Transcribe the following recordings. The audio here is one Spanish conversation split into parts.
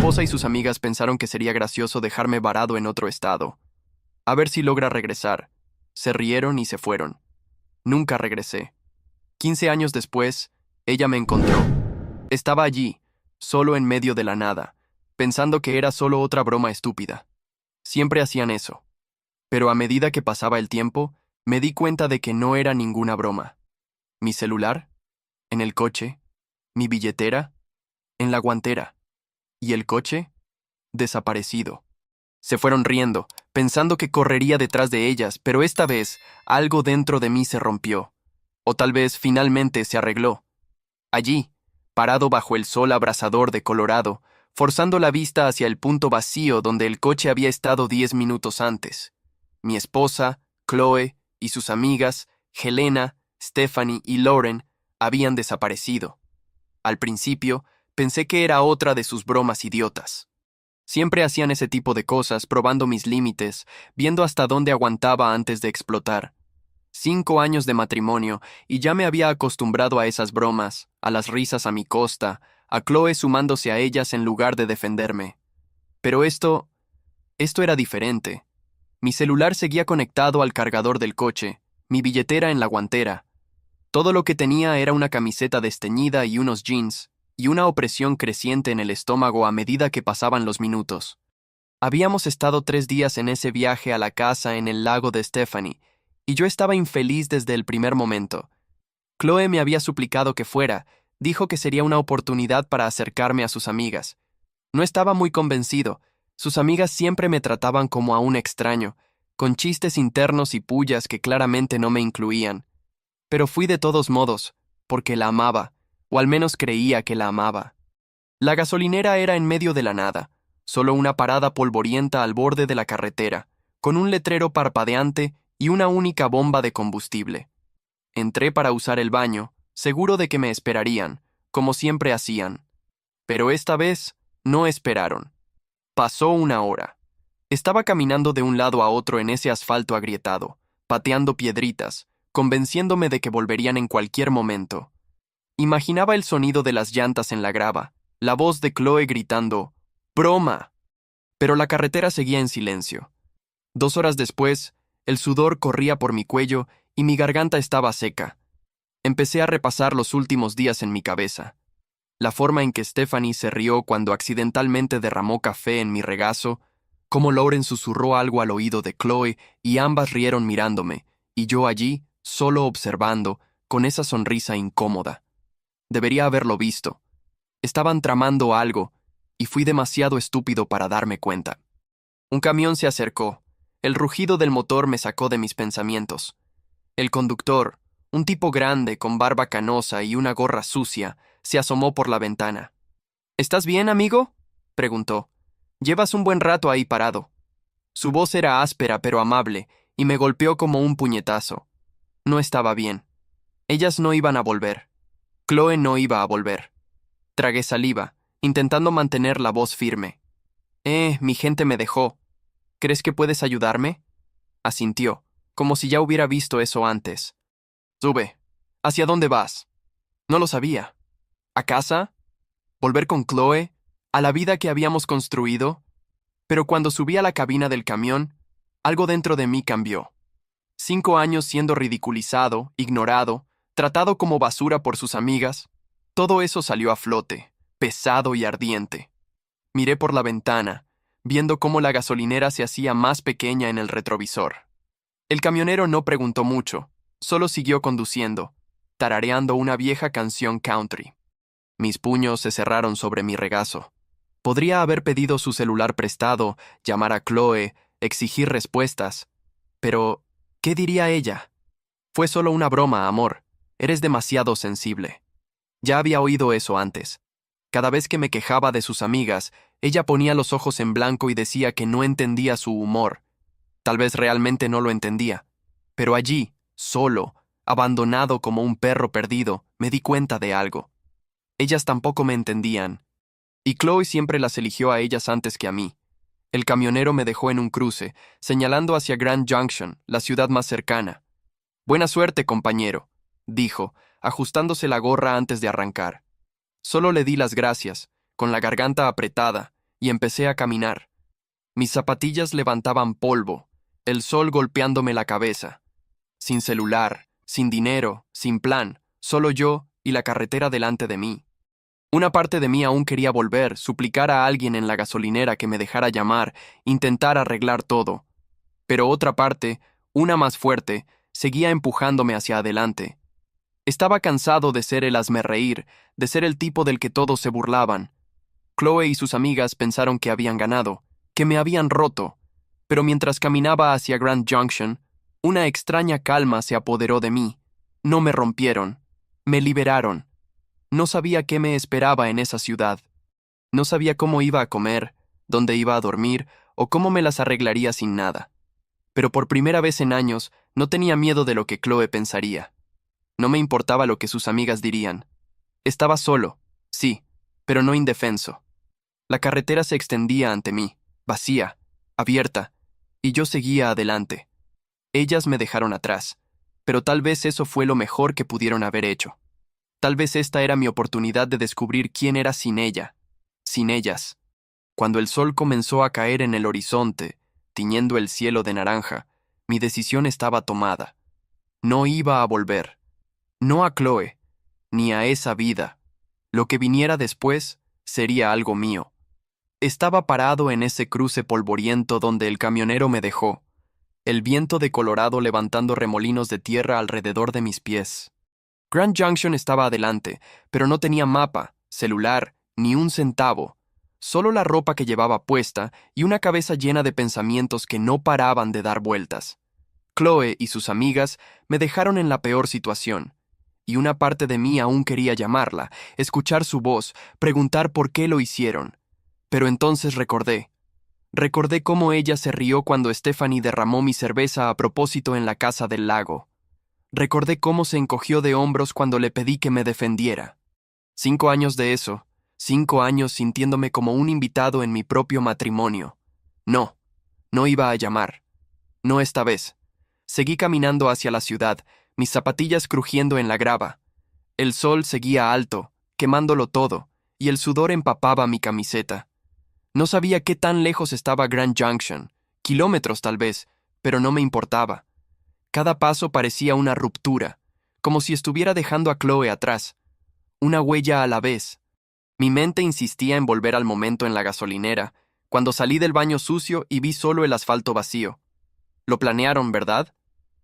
esposa y sus amigas pensaron que sería gracioso dejarme varado en otro estado. A ver si logra regresar. Se rieron y se fueron. Nunca regresé. 15 años después, ella me encontró. Estaba allí, solo en medio de la nada, pensando que era solo otra broma estúpida. Siempre hacían eso. Pero a medida que pasaba el tiempo, me di cuenta de que no era ninguna broma. Mi celular, en el coche, mi billetera, en la guantera, y el coche, desaparecido. Se fueron riendo, pensando que correría detrás de ellas, pero esta vez algo dentro de mí se rompió. O tal vez finalmente se arregló. Allí, parado bajo el sol abrasador de Colorado, forzando la vista hacia el punto vacío donde el coche había estado 10 minutos antes. Mi esposa, Chloe, y sus amigas, Helena, Stephanie y Lauren, habían desaparecido. Al principio, pensé que era otra de sus bromas idiotas. Siempre hacían ese tipo de cosas, probando mis límites, viendo hasta dónde aguantaba antes de explotar. 5 años de matrimonio, y ya me había acostumbrado a esas bromas, a las risas a mi costa, a Chloe sumándose a ellas en lugar de defenderme. Pero esto era diferente. Mi celular seguía conectado al cargador del coche, mi billetera en la guantera. Todo lo que tenía era una camiseta desteñida y unos jeans, y una opresión creciente en el estómago a medida que pasaban los minutos. Habíamos estado 3 días en ese viaje a la casa en el lago de Stephanie, y yo estaba infeliz desde el primer momento. Chloe me había suplicado que fuera, dijo que sería una oportunidad para acercarme a sus amigas. No estaba muy convencido. Sus amigas siempre me trataban como a un extraño, con chistes internos y pullas que claramente no me incluían. Pero fui de todos modos, porque la amaba, o al menos creía que la amaba. La gasolinera era en medio de la nada, solo una parada polvorienta al borde de la carretera, con un letrero parpadeante y una única bomba de combustible. Entré para usar el baño, seguro de que me esperarían, como siempre hacían. Pero esta vez no esperaron. Pasó 1 hora. Estaba caminando de un lado a otro en ese asfalto agrietado, pateando piedritas, convenciéndome de que volverían en cualquier momento. Imaginaba el sonido de las llantas en la grava, la voz de Chloe gritando «¡Broma!». Pero la carretera seguía en silencio. 2 horas después, el sudor corría por mi cuello y mi garganta estaba seca. Empecé a repasar los últimos días en mi cabeza. La forma en que Stephanie se rió cuando accidentalmente derramó café en mi regazo, cómo Lauren susurró algo al oído de Chloe y ambas rieron mirándome, y yo allí, solo observando, con esa sonrisa incómoda. Debería haberlo visto. Estaban tramando algo, y fui demasiado estúpido para darme cuenta. Un camión se acercó. El rugido del motor me sacó de mis pensamientos. El conductor, un tipo grande con barba canosa y una gorra sucia, se asomó por la ventana. «¿Estás bien, amigo?», preguntó. «Llevas un buen rato ahí parado». Su voz era áspera pero amable, y me golpeó como un puñetazo. No estaba bien. Ellas no iban a volver. Chloe no iba a volver. Tragué saliva, intentando mantener la voz firme. Mi gente me dejó. ¿Crees que puedes ayudarme?». Asintió, como si ya hubiera visto eso antes. «Sube. ¿Hacia dónde vas?». No lo sabía. ¿A casa? ¿Volver con Chloe? ¿A la vida que habíamos construido? Pero cuando subí a la cabina del camión, algo dentro de mí cambió. 5 años siendo ridiculizado, ignorado, tratado como basura por sus amigas, todo eso salió a flote, pesado y ardiente. Miré por la ventana, viendo cómo la gasolinera se hacía más pequeña en el retrovisor. El camionero no preguntó mucho, solo siguió conduciendo, tarareando una vieja canción country. Mis puños se cerraron sobre mi regazo. Podría haber pedido su celular prestado, llamar a Chloe, exigir respuestas. Pero, ¿qué diría ella? Fue solo una broma, amor. Eres demasiado sensible. Ya había oído eso antes. Cada vez que me quejaba de sus amigas, ella ponía los ojos en blanco y decía que no entendía su humor. Tal vez realmente no lo entendía. Pero allí, solo, abandonado como un perro perdido, me di cuenta de algo. Ellas tampoco me entendían. Y Chloe siempre las eligió a ellas antes que a mí. El camionero me dejó en un cruce, señalando hacia Grand Junction, la ciudad más cercana. «Buena suerte, compañero», dijo, ajustándose la gorra antes de arrancar. Solo le di las gracias, con la garganta apretada, y empecé a caminar. Mis zapatillas levantaban polvo, el sol golpeándome la cabeza. Sin celular, sin dinero, sin plan, solo yo y la carretera delante de mí. Una parte de mí aún quería volver, suplicar a alguien en la gasolinera que me dejara llamar, intentar arreglar todo. Pero otra parte, una más fuerte, seguía empujándome hacia adelante. Estaba cansado de ser el hazmerreír, de ser el tipo del que todos se burlaban. Chloe y sus amigas pensaron que habían ganado, que me habían roto, pero mientras caminaba hacia Grand Junction, una extraña calma se apoderó de mí. No me rompieron, me liberaron. No sabía qué me esperaba en esa ciudad. No sabía cómo iba a comer, dónde iba a dormir o cómo me las arreglaría sin nada. Pero por primera vez en años no tenía miedo de lo que Chloe pensaría. No me importaba lo que sus amigas dirían. Estaba solo, sí, pero no indefenso. La carretera se extendía ante mí, vacía, abierta, y yo seguía adelante. Ellas me dejaron atrás, pero tal vez eso fue lo mejor que pudieron haber hecho. Tal vez esta era mi oportunidad de descubrir quién era sin ella, sin ellas. Cuando el sol comenzó a caer en el horizonte, tiñendo el cielo de naranja, mi decisión estaba tomada. No iba a volver. No a Chloe, ni a esa vida. Lo que viniera después sería algo mío. Estaba parado en ese cruce polvoriento donde el camionero me dejó, el viento de Colorado levantando remolinos de tierra alrededor de mis pies. Grand Junction estaba adelante, pero no tenía mapa, celular, ni un centavo, solo la ropa que llevaba puesta y una cabeza llena de pensamientos que no paraban de dar vueltas. Chloe y sus amigas me dejaron en la peor situación, y una parte de mí aún quería llamarla, escuchar su voz, preguntar por qué lo hicieron. Pero entonces recordé cómo ella se rió cuando Stephanie derramó mi cerveza a propósito en la casa del lago. Recordé cómo se encogió de hombros cuando le pedí que me defendiera. 5 años de eso, 5 años sintiéndome como un invitado en mi propio matrimonio. No, no iba a llamar. No esta vez. Seguí caminando hacia la ciudad, mis zapatillas crujiendo en la grava. El sol seguía alto, quemándolo todo, y el sudor empapaba mi camiseta. No sabía qué tan lejos estaba Grand Junction, kilómetros tal vez, pero no me importaba. Cada paso parecía una ruptura, como si estuviera dejando a Chloe atrás. Una huella a la vez. Mi mente insistía en volver al momento en la gasolinera, cuando salí del baño sucio y vi solo el asfalto vacío. Lo planearon, ¿verdad?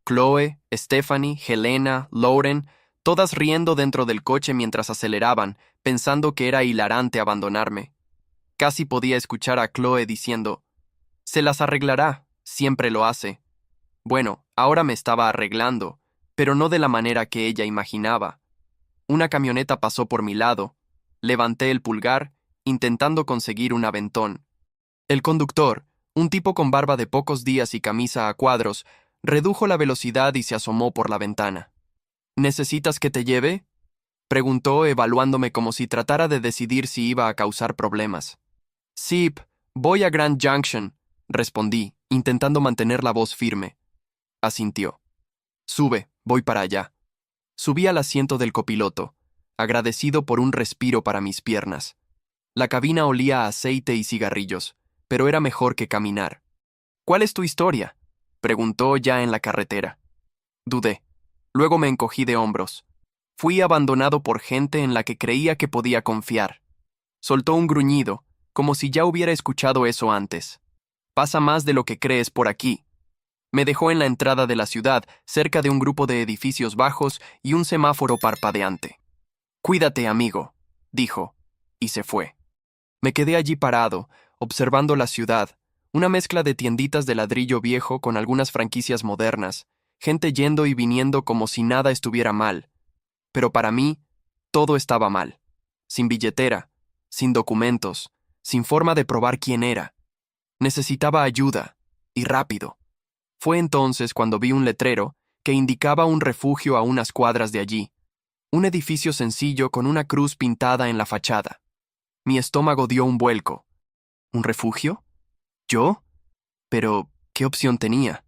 Chloe, Stephanie, Helena, Lauren, todas riendo dentro del coche mientras aceleraban, pensando que era hilarante abandonarme. Casi podía escuchar a Chloe diciendo, «Se las arreglará, siempre lo hace». Bueno, ahora me estaba arreglando, pero no de la manera que ella imaginaba. Una camioneta pasó por mi lado. Levanté el pulgar, intentando conseguir un aventón. El conductor, un tipo con barba de pocos días y camisa a cuadros, redujo la velocidad y se asomó por la ventana. «¿Necesitas que te lleve?», preguntó, evaluándome como si tratara de decidir si iba a causar problemas. «Sí, voy a Grand Junction», respondí, intentando mantener la voz firme. Asintió. «Sube, voy para allá». Subí al asiento del copiloto, agradecido por un respiro para mis piernas. La cabina olía a aceite y cigarrillos, pero era mejor que caminar. «¿Cuál es tu historia?», preguntó ya en la carretera. Dudé. Luego me encogí de hombros. Fui abandonado por gente en la que creía que podía confiar. Soltó un gruñido, como si ya hubiera escuchado eso antes. «Pasa más de lo que crees por aquí». Me dejó en la entrada de la ciudad, cerca de un grupo de edificios bajos y un semáforo parpadeante. «Cuídate, amigo», dijo, y se fue. Me quedé allí parado, observando la ciudad, una mezcla de tienditas de ladrillo viejo con algunas franquicias modernas, gente yendo y viniendo como si nada estuviera mal. Pero para mí, todo estaba mal. Sin billetera, sin documentos, sin forma de probar quién era. Necesitaba ayuda, y rápido. Fue entonces cuando vi un letrero que indicaba un refugio a unas cuadras de allí, un edificio sencillo con una cruz pintada en la fachada. Mi estómago dio un vuelco. ¿Un refugio? ¿Yo? Pero, ¿qué opción tenía?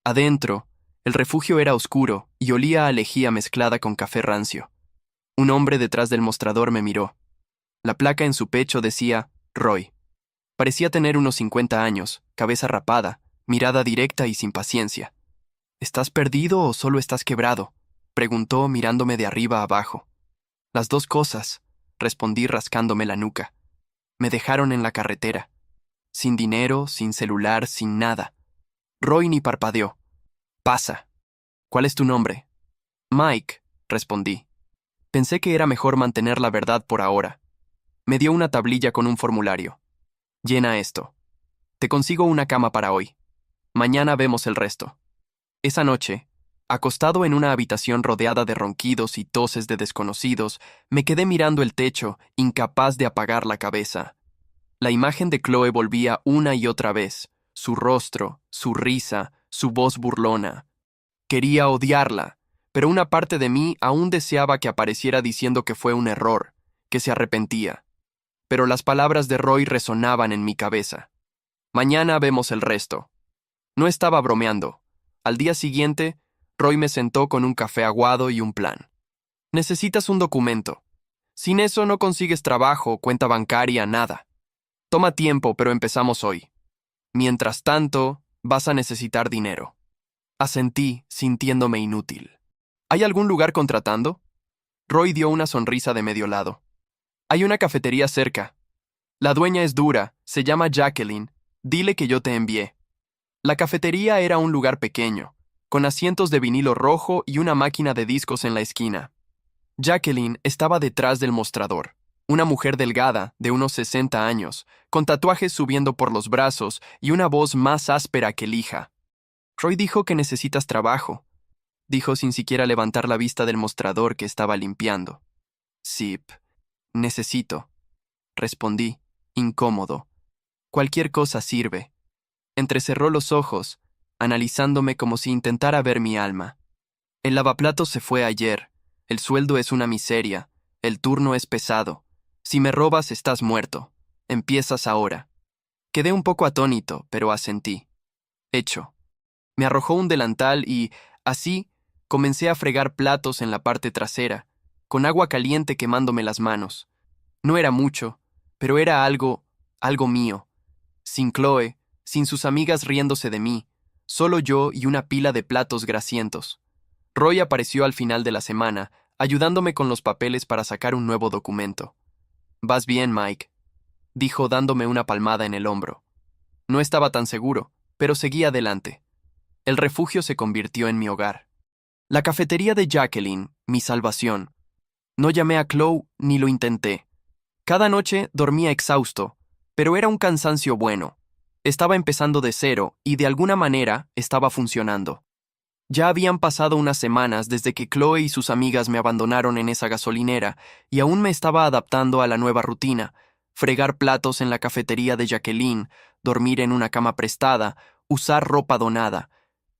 Adentro, el refugio era oscuro y olía a lejía mezclada con café rancio. Un hombre detrás del mostrador me miró. La placa en su pecho decía Roy. Parecía tener unos 50 años, cabeza rapada, mirada directa y sin paciencia. ¿Estás perdido o solo estás quebrado?, preguntó mirándome de arriba a abajo. Las dos cosas, respondí rascándome la nuca. Me dejaron en la carretera. Sin dinero, sin celular, sin nada. Roy ni parpadeó. Pasa. ¿Cuál es tu nombre? Mike, respondí. Pensé que era mejor mantener la verdad por ahora. Me dio una tablilla con un formulario. Llena esto. Te consigo una cama para hoy. Mañana vemos el resto. Esa noche, acostado en una habitación rodeada de ronquidos y toses de desconocidos, me quedé mirando el techo, incapaz de apagar la cabeza. La imagen de Chloe volvía una y otra vez, su rostro, su risa, su voz burlona. Quería odiarla, pero una parte de mí aún deseaba que apareciera diciendo que fue un error, que se arrepentía. Pero las palabras de Roy resonaban en mi cabeza. Mañana vemos el resto. No estaba bromeando. Al día siguiente, Roy me sentó con un café aguado y un plan. Necesitas un documento. Sin eso no consigues trabajo, cuenta bancaria, nada. Toma tiempo, pero empezamos hoy. Mientras tanto, vas a necesitar dinero. Asentí, sintiéndome inútil. ¿Hay algún lugar contratando? Roy dio una sonrisa de medio lado. Hay una cafetería cerca. La dueña es dura, se llama Jacqueline. Dile que yo te envié. La cafetería era un lugar pequeño, con asientos de vinilo rojo y una máquina de discos en la esquina. Jacqueline estaba detrás del mostrador, una mujer delgada, de unos 60 años, con tatuajes subiendo por los brazos y una voz más áspera que lija. Roy dijo que necesitas trabajo, dijo sin siquiera levantar la vista del mostrador que estaba limpiando. Sip, necesito, respondí, incómodo. Cualquier cosa sirve. Entrecerró los ojos, analizándome como si intentara ver mi alma. El lavaplatos se fue ayer, el sueldo es una miseria, el turno es pesado. Si me robas estás muerto. Empiezas ahora. Quedé un poco atónito, pero asentí. Hecho. Me arrojó un delantal y, así, comencé a fregar platos en la parte trasera, con agua caliente quemándome las manos. No era mucho, pero era algo mío. Sin Chloe, sin sus amigas riéndose de mí, solo yo y una pila de platos grasientos. Roy apareció al final de la semana, ayudándome con los papeles para sacar un nuevo documento. «Vas bien, Mike», dijo dándome una palmada en el hombro. No estaba tan seguro, pero seguí adelante. El refugio se convirtió en mi hogar. La cafetería de Jacqueline, mi salvación. No llamé a Chloe ni lo intenté. Cada noche dormía exhausto, pero era un cansancio bueno. Estaba empezando de cero y de alguna manera estaba funcionando. Ya habían pasado unas semanas desde que Chloe y sus amigas me abandonaron en esa gasolinera y aún me estaba adaptando a la nueva rutina: fregar platos en la cafetería de Jacqueline, dormir en una cama prestada, usar ropa donada.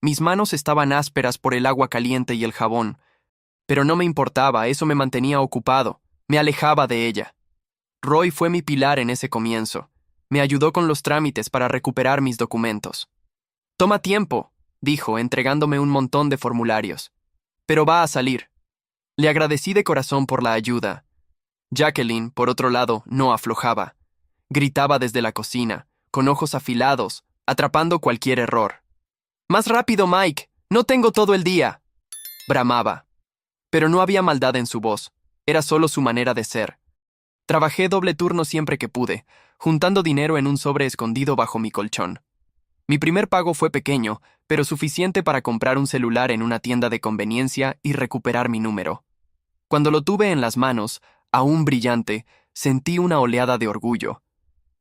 Mis manos estaban ásperas por el agua caliente y el jabón, pero no me importaba, eso me mantenía ocupado, me alejaba de ella. Roy fue mi pilar en ese comienzo. Me ayudó con los trámites para recuperar mis documentos. «Toma tiempo», dijo, entregándome un montón de formularios. «Pero va a salir». Le agradecí de corazón por la ayuda. Jacqueline, por otro lado, no aflojaba. Gritaba desde la cocina, con ojos afilados, atrapando cualquier error. «¡Más rápido, Mike! ¡No tengo todo el día!», bramaba. Pero no había maldad en su voz, era solo su manera de ser. Trabajé doble turno siempre que pude, juntando dinero en un sobre escondido bajo mi colchón. Mi primer pago fue pequeño, pero suficiente para comprar un celular en una tienda de conveniencia y recuperar mi número. Cuando lo tuve en las manos, aún brillante, sentí una oleada de orgullo.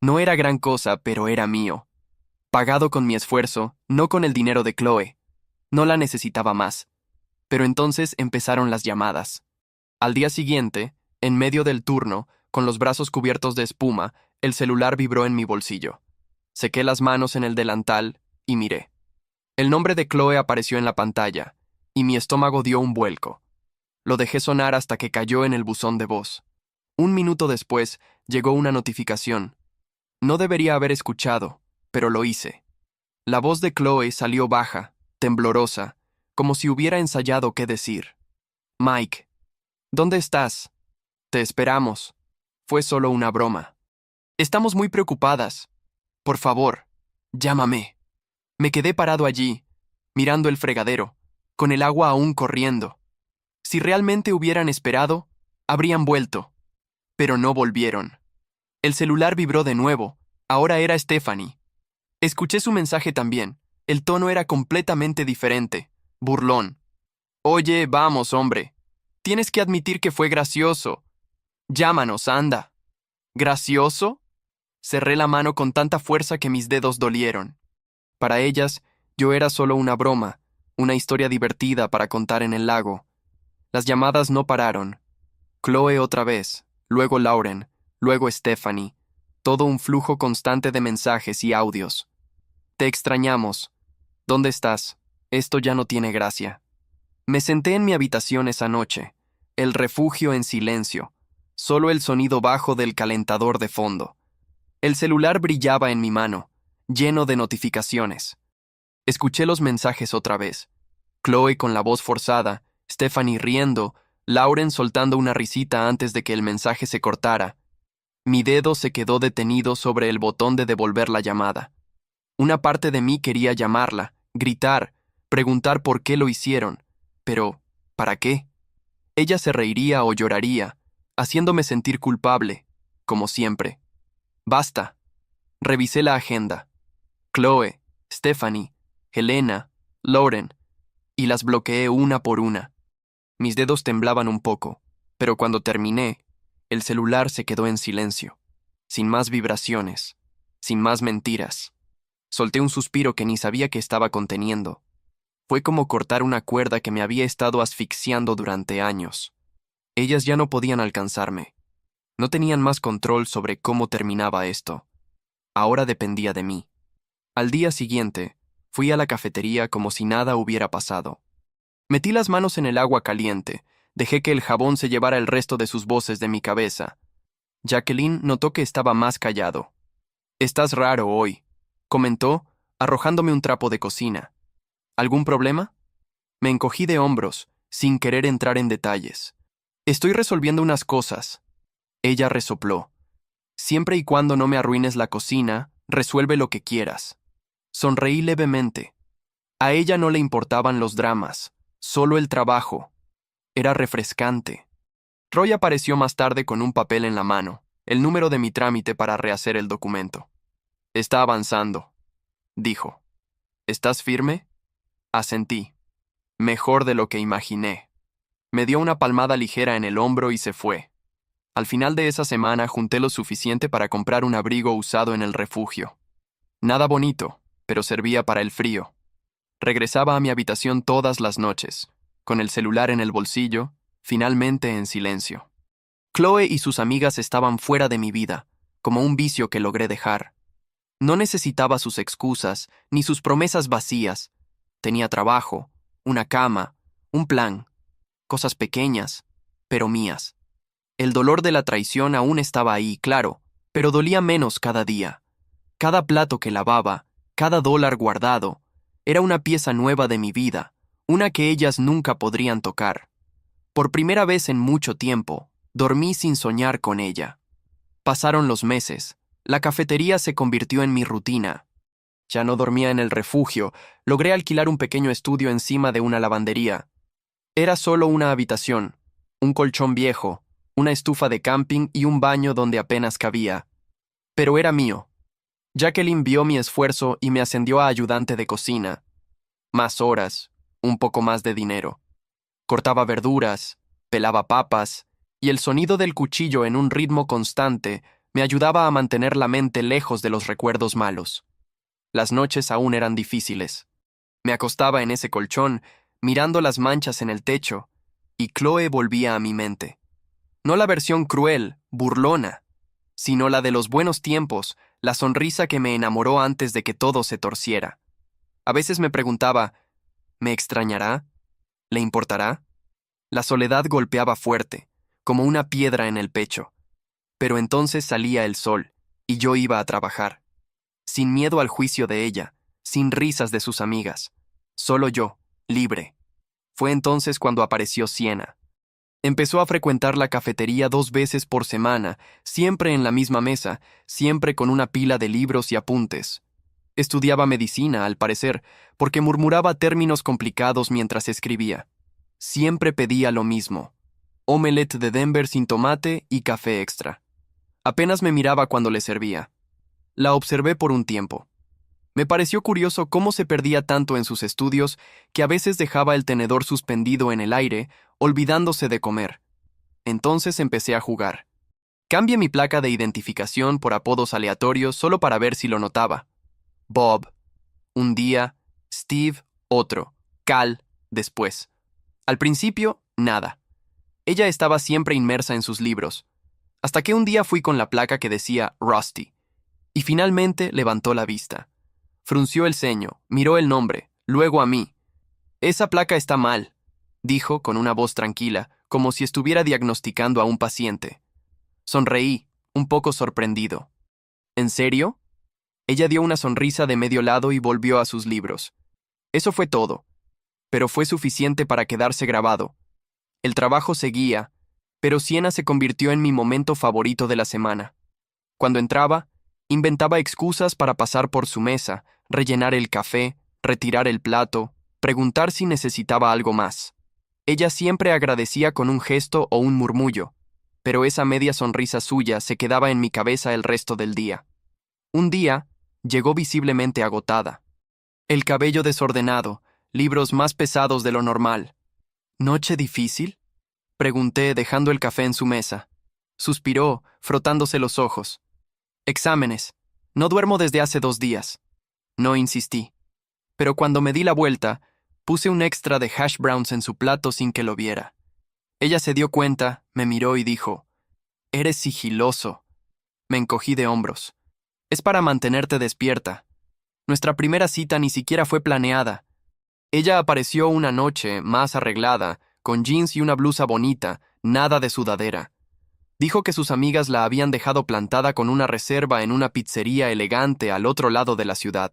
No era gran cosa, pero era mío. Pagado con mi esfuerzo, no con el dinero de Chloe. No la necesitaba más. Pero entonces empezaron las llamadas. Al día siguiente, en medio del turno, con los brazos cubiertos de espuma, el celular vibró en mi bolsillo. Sequé las manos en el delantal y miré. El nombre de Chloe apareció en la pantalla, y mi estómago dio un vuelco. Lo dejé sonar hasta que cayó en el buzón de voz. Un minuto después, llegó una notificación. No debería haber escuchado, pero lo hice. La voz de Chloe salió baja, temblorosa, como si hubiera ensayado qué decir. «Mike, ¿dónde estás? Te esperamos. Fue solo una broma. Estamos muy preocupadas. Por favor, llámame. Me quedé parado allí, mirando el fregadero, con el agua aún corriendo. Si realmente hubieran esperado, habrían vuelto. Pero no volvieron. El celular vibró de nuevo. Ahora era Stephanie. Escuché su mensaje también. El tono era completamente diferente, burlón. Oye, vamos, hombre. Tienes que admitir que fue gracioso. Llámanos, anda. ¿Gracioso? Cerré la mano con tanta fuerza que mis dedos dolieron. Para ellas, yo era solo una broma, una historia divertida para contar en el lago. Las llamadas no pararon. Chloe otra vez, luego Lauren, luego Stephanie. Todo un flujo constante de mensajes y audios. Te extrañamos. ¿Dónde estás? Esto ya no tiene gracia. Me senté en mi habitación esa noche, el refugio en silencio, solo el sonido bajo del calentador de fondo. El celular brillaba en mi mano, lleno de notificaciones. Escuché los mensajes otra vez. Chloe con la voz forzada, Stephanie riendo, Lauren soltando una risita antes de que el mensaje se cortara. Mi dedo se quedó detenido sobre el botón de devolver la llamada. Una parte de mí quería llamarla, gritar, preguntar por qué lo hicieron. Pero, ¿para qué? Ella se reiría o lloraría, haciéndome sentir culpable, como siempre. Basta. Revisé la agenda. Chloe, Stephanie, Helena, Lauren, y las bloqueé una por una. Mis dedos temblaban un poco, pero cuando terminé, el celular se quedó en silencio, sin más vibraciones, sin más mentiras. Solté un suspiro que ni sabía que estaba conteniendo. Fue como cortar una cuerda que me había estado asfixiando durante años. Ellas ya no podían alcanzarme. No tenían más control sobre cómo terminaba esto. Ahora dependía de mí. Al día siguiente, fui a la cafetería como si nada hubiera pasado. Metí las manos en el agua caliente, dejé que el jabón se llevara el resto de sus voces de mi cabeza. Jacqueline notó que estaba más callado. «Estás raro hoy», comentó, arrojándome un trapo de cocina. ¿Algún problema? Me encogí de hombros, sin querer entrar en detalles. Estoy resolviendo unas cosas. Ella resopló. Siempre y cuando no me arruines la cocina, resuelve lo que quieras. Sonreí levemente. A ella no le importaban los dramas, solo el trabajo. Era refrescante. Roy apareció más tarde con un papel en la mano, el número de mi trámite para rehacer el documento. Está avanzando, dijo. ¿Estás firme? Asentí. Mejor de lo que imaginé. Me dio una palmada ligera en el hombro y se fue. Al final de esa semana junté lo suficiente para comprar un abrigo usado en el refugio. Nada bonito, pero servía para el frío. Regresaba a mi habitación todas las noches, con el celular en el bolsillo, finalmente en silencio. Chloe y sus amigas estaban fuera de mi vida, como un vicio que logré dejar. No necesitaba sus excusas, ni sus promesas vacías. Tenía trabajo, una cama, un plan, cosas pequeñas, pero mías. El dolor de la traición aún estaba ahí, claro, pero dolía menos cada día. Cada plato que lavaba, cada dólar guardado, era una pieza nueva de mi vida, una que ellas nunca podrían tocar. Por primera vez en mucho tiempo, dormí sin soñar con ella. Pasaron los meses, la cafetería se convirtió en mi rutina. Ya no dormía en el refugio, logré alquilar un pequeño estudio encima de una lavandería. Era solo una habitación, un colchón viejo, una estufa de camping y un baño donde apenas cabía. Pero era mío. Jacqueline vio mi esfuerzo y me ascendió a ayudante de cocina. Más horas, un poco más de dinero. Cortaba verduras, pelaba papas, y el sonido del cuchillo en un ritmo constante me ayudaba a mantener la mente lejos de los recuerdos malos. Las noches aún eran difíciles. Me acostaba en ese colchón, mirando las manchas en el techo, y Chloe volvía a mi mente. No la versión cruel, burlona, sino la de los buenos tiempos, la sonrisa que me enamoró antes de que todo se torciera. A veces me preguntaba, ¿me extrañará? ¿Le importará? La soledad golpeaba fuerte, como una piedra en el pecho. Pero entonces salía el sol, y yo iba a trabajar. Sin miedo al juicio de ella, sin risas de sus amigas. Solo yo, libre. Fue entonces cuando apareció Siena. Empezó a frecuentar la cafetería 2 veces por semana, siempre en la misma mesa, siempre con una pila de libros y apuntes. Estudiaba medicina, al parecer, porque murmuraba términos complicados mientras escribía. Siempre pedía lo mismo: omelette de Denver sin tomate y café extra. Apenas me miraba cuando le servía. La observé por un tiempo. Me pareció curioso cómo se perdía tanto en sus estudios que a veces dejaba el tenedor suspendido en el aire, olvidándose de comer. Entonces empecé a jugar. Cambié mi placa de identificación por apodos aleatorios solo para ver si lo notaba. Bob, un día; Steve, otro; Cal, después. Al principio, nada. Ella estaba siempre inmersa en sus libros, hasta que un día fui con la placa que decía Rusty, y finalmente levantó la vista. Frunció el ceño, miró el nombre, luego a mí. «Esa placa está mal», dijo con una voz tranquila, como si estuviera diagnosticando a un paciente. Sonreí, un poco sorprendido. «¿En serio?». Ella dio una sonrisa de medio lado y volvió a sus libros. Eso fue todo, pero fue suficiente para quedarse grabado. El trabajo seguía, pero Siena se convirtió en mi momento favorito de la semana. Cuando entraba, inventaba excusas para pasar por su mesa, rellenar el café, retirar el plato, preguntar si necesitaba algo más. Ella siempre agradecía con un gesto o un murmullo, pero esa media sonrisa suya se quedaba en mi cabeza el resto del día. Un día, llegó visiblemente agotada. El cabello desordenado, libros más pesados de lo normal. «¿Noche difícil?», pregunté, dejando el café en su mesa. Suspiró, frotándose los ojos. «Exámenes. No duermo desde hace 2 días». No insistí. Pero cuando me di la vuelta, puse un extra de hash browns en su plato sin que lo viera. Ella se dio cuenta, me miró y dijo: «Eres sigiloso». Me encogí de hombros. «Es para mantenerte despierta. Nuestra primera cita ni siquiera fue planeada». Ella apareció una noche, más arreglada, con jeans y una blusa bonita, nada de sudadera. Dijo que sus amigas la habían dejado plantada con una reserva en una pizzería elegante al otro lado de la ciudad.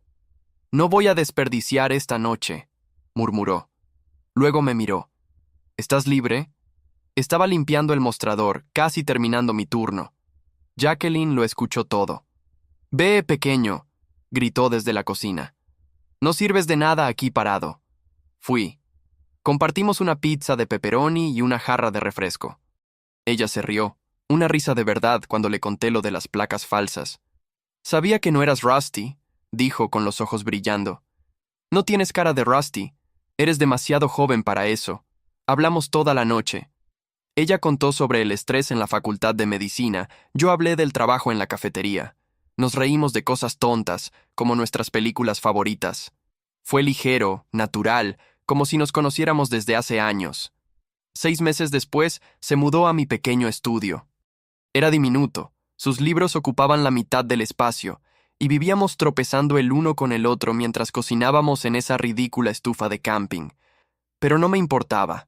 «No voy a desperdiciar esta noche», murmuró. Luego me miró. «¿Estás libre?». Estaba limpiando el mostrador, casi terminando mi turno. Jacqueline lo escuchó todo. «Ve, pequeño», gritó desde la cocina. «No sirves de nada aquí parado». Fui. Compartimos una pizza de pepperoni y una jarra de refresco. Ella se rió, una risa de verdad cuando le conté lo de las placas falsas. «Sabía que no eras Rusty», dijo con los ojos brillando. «No tienes cara de Rusty. Eres demasiado joven para eso». Hablamos toda la noche. Ella contó sobre el estrés en la facultad de medicina, yo hablé del trabajo en la cafetería. Nos reímos de cosas tontas, como nuestras películas favoritas. Fue ligero, natural, como si nos conociéramos desde hace años. 6 meses después, se mudó a mi pequeño estudio. Era diminuto, sus libros ocupaban la mitad del espacio, y vivíamos tropezando el uno con el otro mientras cocinábamos en esa ridícula estufa de camping. Pero no me importaba.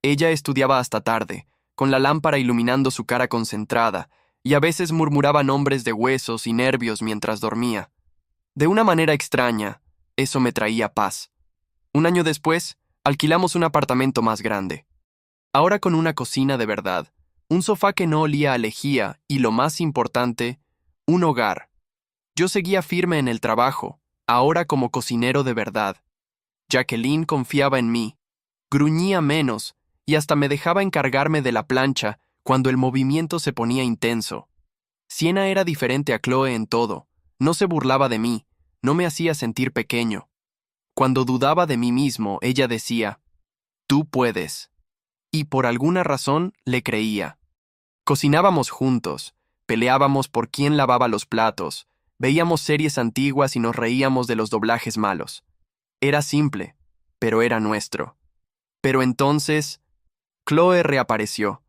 Ella estudiaba hasta tarde, con la lámpara iluminando su cara concentrada, y a veces murmuraba nombres de huesos y nervios mientras dormía. De una manera extraña, eso me traía paz. Un año después, alquilamos un apartamento más grande. Ahora con una cocina de verdad, un sofá que no olía a lejía y, lo más importante, un hogar. Yo seguía firme en el trabajo, ahora como cocinero de verdad. Jacqueline confiaba en mí, gruñía menos y hasta me dejaba encargarme de la plancha cuando el movimiento se ponía intenso. Siena era diferente a Chloe en todo, no se burlaba de mí, no me hacía sentir pequeño. Cuando dudaba de mí mismo, ella decía: «Tú puedes». Y por alguna razón le creía. Cocinábamos juntos, peleábamos por quién lavaba los platos, veíamos series antiguas y nos reíamos de los doblajes malos. Era simple, pero era nuestro. Pero entonces, Chloe reapareció.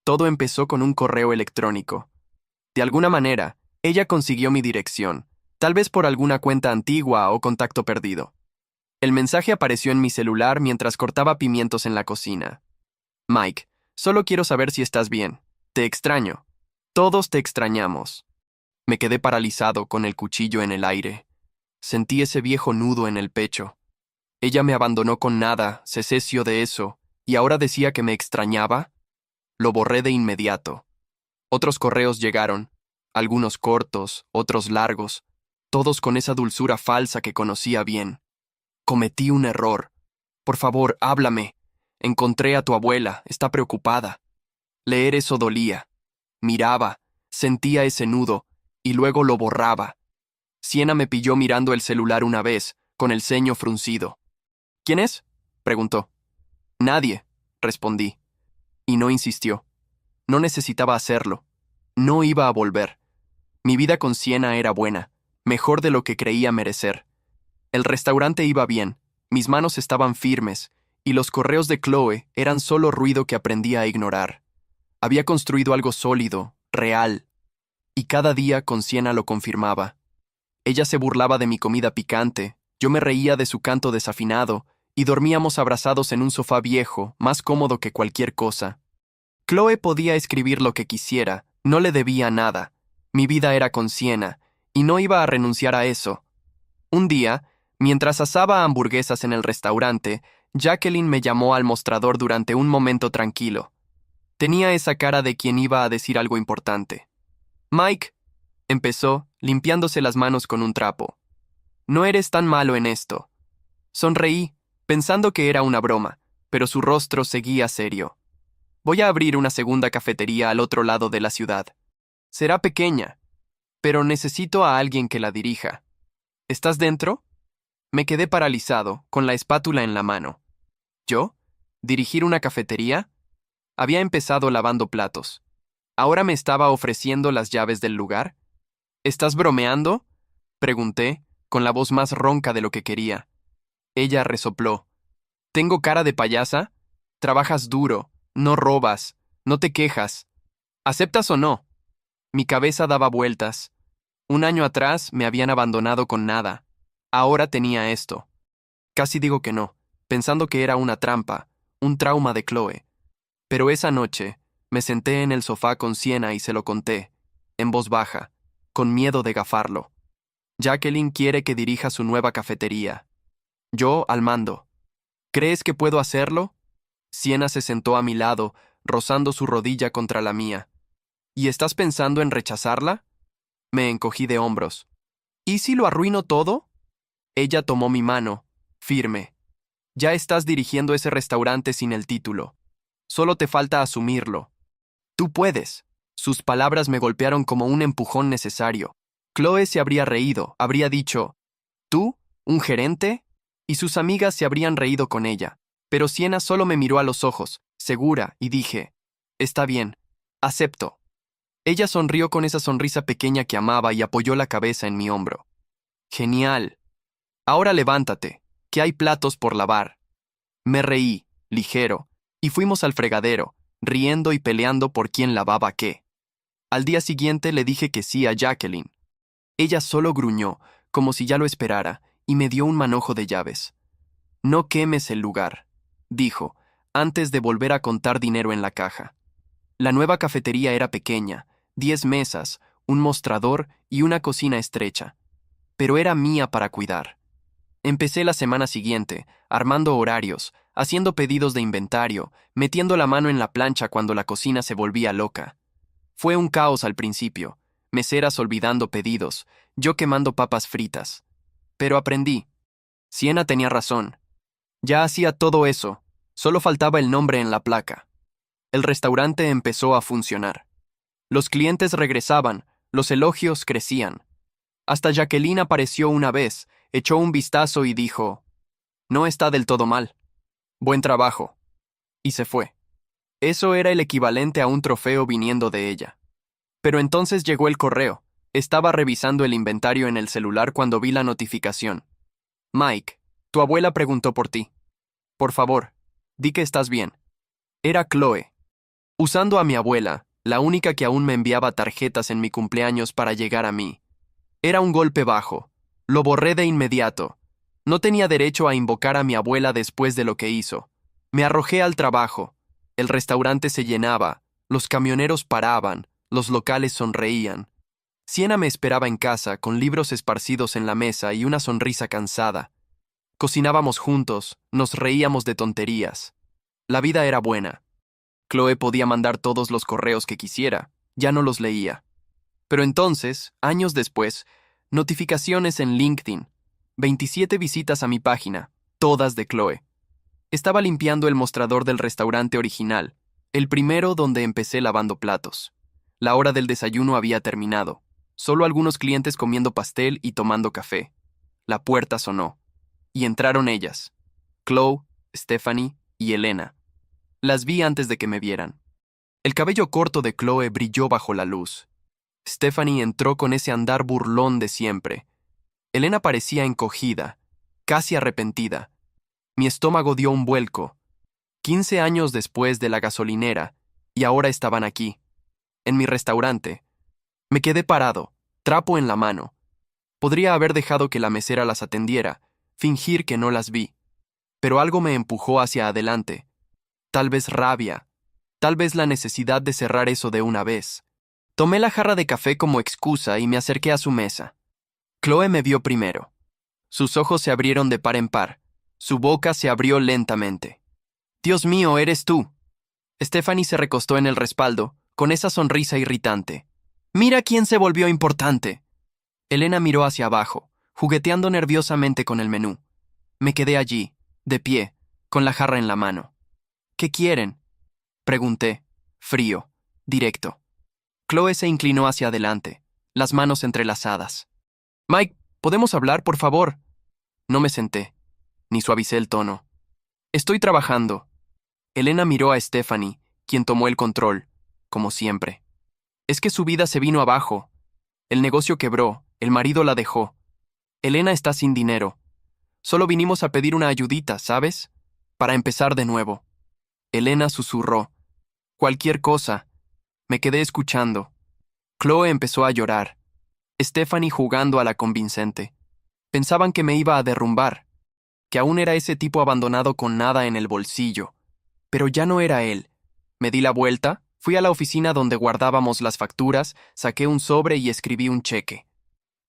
Todo empezó con un correo electrónico. De alguna manera, ella consiguió mi dirección, tal vez por alguna cuenta antigua o contacto perdido. El mensaje apareció en mi celular mientras cortaba pimientos en la cocina. «Mike, solo quiero saber si estás bien. Te extraño. Todos te extrañamos». Me quedé paralizado con el cuchillo en el aire. Sentí ese viejo nudo en el pecho. Ella me abandonó con nada, se cesió de eso, y ahora decía que me extrañaba. Lo borré de inmediato. Otros correos llegaron, algunos cortos, otros largos, todos con esa dulzura falsa que conocía bien. Cometí un error. Por favor, háblame. Encontré a tu abuela, está preocupada. Leer eso dolía. Miraba, sentía ese nudo, y luego lo borraba. Siena me pilló mirando el celular una vez, con el ceño fruncido. ¿Quién es?, preguntó. Nadie, respondí. Y no insistió. No necesitaba hacerlo. No iba a volver. Mi vida con Siena era buena, mejor de lo que creía merecer. El restaurante iba bien, mis manos estaban firmes, y los correos de Chloe eran solo ruido que aprendía a ignorar. Había construido algo sólido, real, y cada día con Siena lo confirmaba. Ella se burlaba de mi comida picante, yo me reía de su canto desafinado, y dormíamos abrazados en un sofá viejo, más cómodo que cualquier cosa. Chloe podía escribir lo que quisiera, no le debía nada. Mi vida era con Siena, y no iba a renunciar a eso. Un día, mientras asaba hamburguesas en el restaurante, Jacqueline me llamó al mostrador durante un momento tranquilo. Tenía esa cara de quien iba a decir algo importante. Mike, empezó, limpiándose las manos con un trapo. No eres tan malo en esto. Sonreí, pensando que era una broma, pero su rostro seguía serio. Voy a abrir una segunda cafetería al otro lado de la ciudad. Será pequeña, pero necesito a alguien que la dirija. ¿Estás dentro? Me quedé paralizado, con la espátula en la mano. ¿Yo? ¿Dirigir una cafetería? Había empezado lavando platos. ¿Ahora me estaba ofreciendo las llaves del lugar? ¿Estás bromeando?, pregunté, con la voz más ronca de lo que quería. Ella resopló. ¿Tengo cara de payasa? Trabajas duro, no robas, no te quejas. ¿Aceptas o no? Mi cabeza daba vueltas. Un año atrás me habían abandonado con nada. Ahora tenía esto. Casi digo que no, pensando que era una trampa, un trauma de Chloe. Pero esa noche me senté en el sofá con Siena y se lo conté, en voz baja, con miedo de gafarlo. Jacqueline quiere que dirija su nueva cafetería. Yo al mando. ¿Crees que puedo hacerlo? Siena se sentó a mi lado, rozando su rodilla contra la mía. ¿Y estás pensando en rechazarla? Me encogí de hombros. ¿Y si lo arruino todo? Ella tomó mi mano, firme. Ya estás dirigiendo ese restaurante sin el título. Solo te falta asumirlo. Tú puedes. Sus palabras me golpearon como un empujón necesario. Chloe se habría reído, habría dicho, ¿tú? ¿Un gerente? Y sus amigas se habrían reído con ella. Pero Siena solo me miró a los ojos, segura, y dije, está bien, acepto. Ella sonrió con esa sonrisa pequeña que amaba y apoyó la cabeza en mi hombro. Genial. Ahora levántate, que hay platos por lavar. Me reí, ligero, y fuimos al fregadero, riendo y peleando por quién lavaba qué. Al día siguiente le dije que sí a Jacqueline. Ella solo gruñó, como si ya lo esperara, y me dio un manojo de llaves. No quemes el lugar, dijo, antes de volver a contar dinero en la caja. La nueva cafetería era pequeña, 10 mesas, un mostrador y una cocina estrecha. Pero era mía para cuidar. Empecé la semana siguiente, armando horarios, haciendo pedidos de inventario, metiendo la mano en la plancha cuando la cocina se volvía loca. Fue un caos al principio, meseras olvidando pedidos, yo quemando papas fritas. Pero aprendí. Siena tenía razón. Ya hacía todo eso, solo faltaba el nombre en la placa. El restaurante empezó a funcionar. Los clientes regresaban, los elogios crecían. Hasta Jacqueline apareció una vez, echó un vistazo y dijo, no está del todo mal. Buen trabajo. Y se fue. Eso era el equivalente a un trofeo viniendo de ella. Pero entonces llegó el correo. Estaba revisando el inventario en el celular cuando vi la notificación. Mike, tu abuela preguntó por ti. Por favor, di que estás bien. Era Chloe. Usando a mi abuela, la única que aún me enviaba tarjetas en mi cumpleaños para llegar a mí. Era un golpe bajo. Lo borré de inmediato. No tenía derecho a invocar a mi abuela después de lo que hizo. Me arrojé al trabajo. El restaurante se llenaba, los camioneros paraban, los locales sonreían. Siena me esperaba en casa, con libros esparcidos en la mesa y una sonrisa cansada. Cocinábamos juntos, nos reíamos de tonterías. La vida era buena. Chloe podía mandar todos los correos que quisiera, ya no los leía. Pero entonces, años después, notificaciones en LinkedIn, 27 visitas a mi página, todas de Chloe. Estaba limpiando el mostrador del restaurante original, el primero donde empecé lavando platos. La hora del desayuno había terminado, solo algunos clientes comiendo pastel y tomando café. La puerta sonó, y entraron ellas, Chloe, Stephanie y Elena. Las vi antes de que me vieran. El cabello corto de Chloe brilló bajo la luz. Stephanie entró con ese andar burlón de siempre. Elena parecía encogida, casi arrepentida. Mi estómago dio un vuelco. 15 años después de la gasolinera, y ahora estaban aquí, en mi restaurante. Me quedé parado, trapo en la mano. Podría haber dejado que la mesera las atendiera, fingir que no las vi. Pero algo me empujó hacia adelante. Tal vez rabia, tal vez la necesidad de cerrar eso de una vez. Tomé la jarra de café como excusa y me acerqué a su mesa. Chloe me vio primero. Sus ojos se abrieron de par en par. Su boca se abrió lentamente. «Dios mío, eres tú». Stephanie se recostó en el respaldo, con esa sonrisa irritante. «Mira quién se volvió importante». Elena miró hacia abajo, jugueteando nerviosamente con el menú. Me quedé allí, de pie, con la jarra en la mano. «¿Qué quieren?», pregunté, frío, directo. Chloe se inclinó hacia adelante, las manos entrelazadas. «Mike, ¿podemos hablar, por favor?» No me senté, ni suavicé el tono. «Estoy trabajando». Elena miró a Stephanie, quien tomó el control, como siempre. «Es que su vida se vino abajo. El negocio quebró, el marido la dejó. Elena está sin dinero. Solo vinimos a pedir una ayudita, ¿sabes? Para empezar de nuevo». Elena susurró. «Cualquier cosa». Me quedé escuchando. Chloe empezó a llorar. Stephanie jugando a la convincente. Pensaban que me iba a derrumbar, que aún era ese tipo abandonado con nada en el bolsillo. Pero ya no era él. Me di la vuelta, fui a la oficina donde guardábamos las facturas, saqué un sobre y escribí un cheque.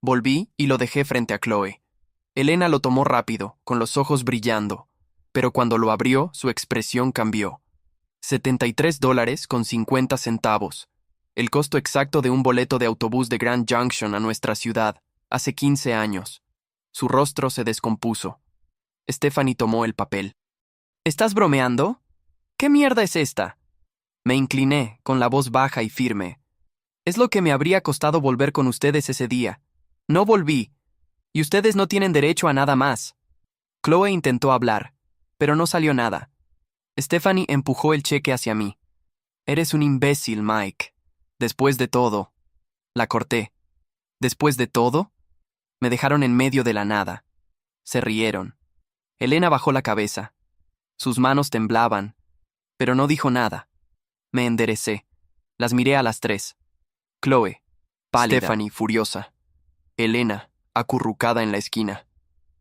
Volví y lo dejé frente a Chloe. Elena lo tomó rápido, con los ojos brillando, pero cuando lo abrió, su expresión cambió. $73.50, el costo exacto de un boleto de autobús de Grand Junction a nuestra ciudad, hace 15 años. Su rostro se descompuso. Stephanie tomó el papel. «¿Estás bromeando? ¿Qué mierda es esta?» Me incliné, con la voz baja y firme. «Es lo que me habría costado volver con ustedes ese día. No volví, y ustedes no tienen derecho a nada más». Chloe intentó hablar, pero no salió nada. Stephanie empujó el cheque hacia mí. «Eres un imbécil, Mike. Después de todo». La corté. «¿Después de todo?» Me dejaron en medio de la nada. Se rieron. Elena bajó la cabeza. Sus manos temblaban, pero no dijo nada. Me enderecé. Las miré a las tres. Chloe, pálida. Stephanie, furiosa. Elena, acurrucada en la esquina.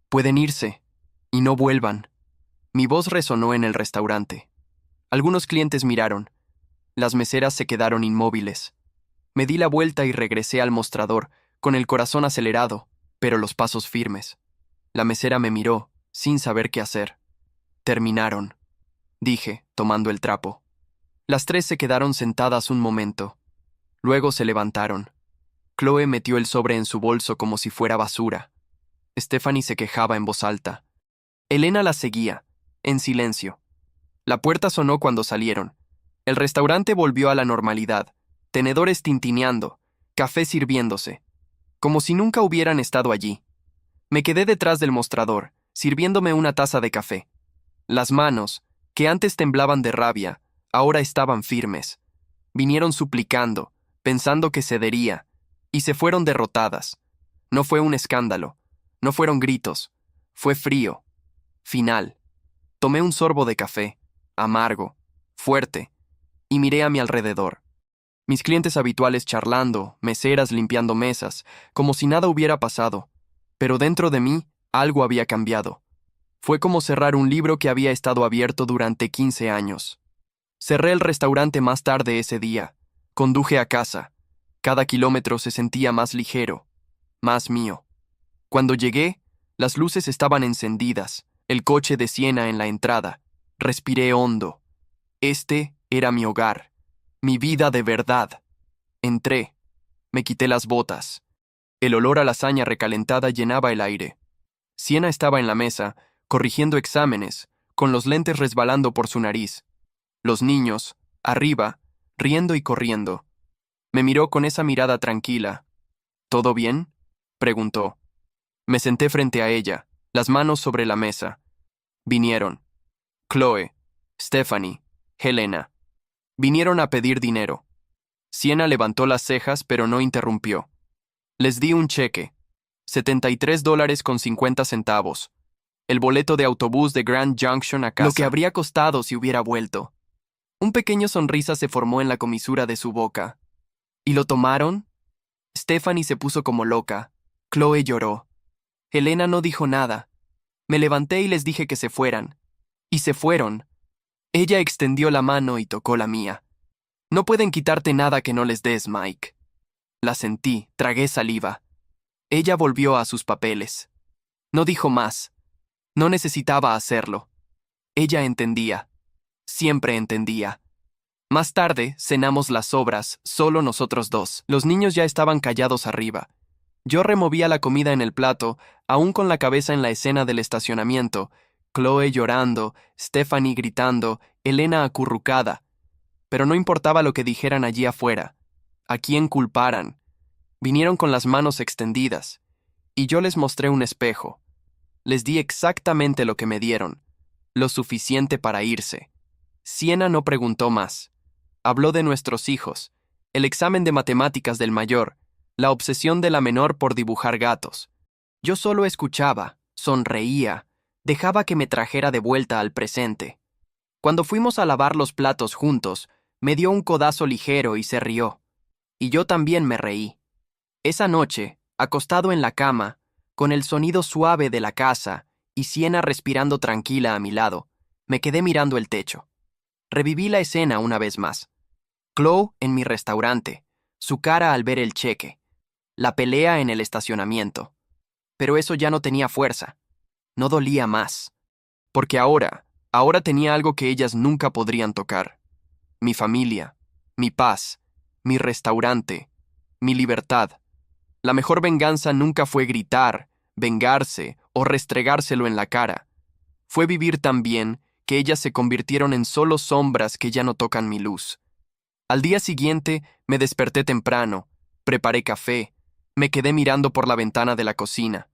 «Pueden irse, y no vuelvan». Mi voz resonó en el restaurante. Algunos clientes miraron. Las meseras se quedaron inmóviles. Me di la vuelta y regresé al mostrador, con el corazón acelerado, pero los pasos firmes. La mesera me miró, sin saber qué hacer. «Terminaron», dije, tomando el trapo. Las tres se quedaron sentadas un momento. Luego se levantaron. Chloe metió el sobre en su bolso como si fuera basura. Stephanie se quejaba en voz alta. Elena la seguía, en silencio. La puerta sonó cuando salieron. El restaurante volvió a la normalidad, tenedores tintineando, café sirviéndose, como si nunca hubieran estado allí. Me quedé detrás del mostrador, sirviéndome una taza de café. Las manos, que antes temblaban de rabia, ahora estaban firmes. Vinieron suplicando, pensando que cedería, y se fueron derrotadas. No fue un escándalo, no fueron gritos, fue frío, final. Tomé un sorbo de café, amargo, fuerte, y miré a mi alrededor. Mis clientes habituales charlando, meseras limpiando mesas, como si nada hubiera pasado. Pero dentro de mí, algo había cambiado. Fue como cerrar un libro que había estado abierto durante 15 años. Cerré el restaurante más tarde ese día. Conduje a casa. Cada kilómetro se sentía más ligero, más mío. Cuando llegué, las luces estaban encendidas, el coche de Siena en la entrada. Respiré hondo. Este Era mi hogar, mi vida de verdad. Entré, me quité las botas. El olor a lasaña recalentada llenaba el aire. Siena estaba en la mesa, corrigiendo exámenes, con los lentes resbalando por su nariz. Los niños, arriba, riendo y corriendo. Me miró con esa mirada tranquila. ¿Todo bien?, preguntó. Me senté frente a ella, las manos sobre la mesa. Vinieron. Chloe, Stephanie, Helena. Vinieron a pedir dinero. Siena levantó las cejas, pero no interrumpió. Les di un cheque. $73.50. El boleto de autobús de Grand Junction a casa. Lo que habría costado si hubiera vuelto. Un pequeño sonrisa se formó en la comisura de su boca. ¿Y lo tomaron? Stephanie se puso como loca. Chloe lloró. Helena no dijo nada. Me levanté y les dije que se fueran. Y se fueron. Ella extendió la mano y tocó la mía. No pueden quitarte nada que no les des, Mike. La sentí, tragué saliva. Ella volvió a sus papeles. No dijo más. No necesitaba hacerlo. Ella entendía. Siempre entendía. Más tarde, cenamos las sobras, solo nosotros dos. Los niños ya estaban callados arriba. Yo removía la comida en el plato, aún con la cabeza en la escena del estacionamiento. Chloe llorando, Stephanie gritando, Helena acurrucada. Pero no importaba lo que dijeran allí afuera. ¿A quién culparan? Vinieron con las manos extendidas. Y yo les mostré un espejo. Les di exactamente lo que me dieron. Lo suficiente para irse. Siena no preguntó más. Habló de nuestros hijos, el examen de matemáticas del mayor, la obsesión de la menor por dibujar gatos. Yo solo escuchaba, sonreía, dejaba que me trajera de vuelta al presente. Cuando fuimos a lavar los platos juntos, me dio un codazo ligero y se rió. Y yo también me reí. Esa noche, acostado en la cama, con el sonido suave de la casa y Siena respirando tranquila a mi lado, me quedé mirando el techo. Reviví la escena una vez más. Chloe en mi restaurante, su cara al ver el cheque, la pelea en el estacionamiento. Pero eso ya no tenía fuerza, no dolía más. Porque ahora tenía algo que ellas nunca podrían tocar. Mi familia, mi paz, mi restaurante, mi libertad. La mejor venganza nunca fue gritar, vengarse o restregárselo en la cara. Fue vivir tan bien que ellas se convirtieron en solo sombras que ya no tocan mi luz. Al día siguiente me desperté temprano, preparé café, me quedé mirando por la ventana de la cocina.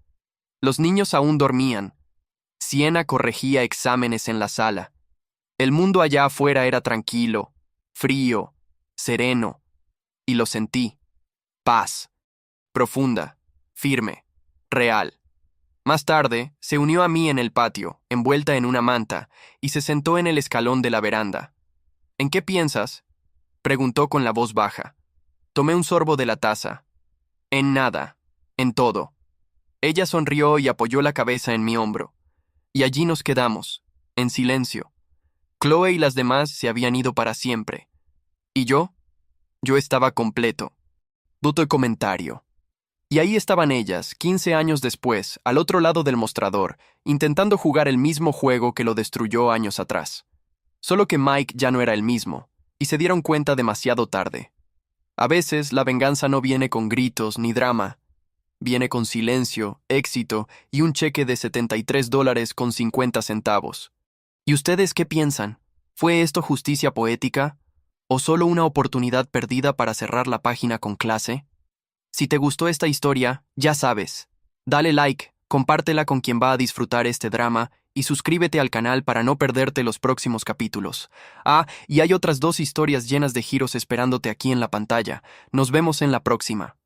Los niños aún dormían. Siena corregía exámenes en la sala. El mundo allá afuera era tranquilo, frío, sereno, y lo sentí. Paz, profunda, firme, real. Más tarde, se unió a mí en el patio, envuelta en una manta, y se sentó en el escalón de la veranda. ¿En qué piensas?, preguntó con la voz baja. Tomé un sorbo de la taza. En nada, en todo. Ella sonrió y apoyó la cabeza en mi hombro. Y allí nos quedamos, en silencio. Chloe y las demás se habían ido para siempre. ¿Y yo? Yo estaba completo. Duto comentario. Y ahí estaban ellas, 15 años después, al otro lado del mostrador, intentando jugar el mismo juego que lo destruyó años atrás. Solo que Mike ya no era el mismo, y se dieron cuenta demasiado tarde. A veces la venganza no viene con gritos ni drama. Viene con silencio, éxito y un cheque de $73.50. ¿Y ustedes qué piensan? ¿Fue esto justicia poética? ¿O solo una oportunidad perdida para cerrar la página con clase? Si te gustó esta historia, ya sabes. Dale like, compártela con quien va a disfrutar este drama y suscríbete al canal para no perderte los próximos capítulos. Ah, y hay otras 2 historias llenas de giros esperándote aquí en la pantalla. Nos vemos en la próxima.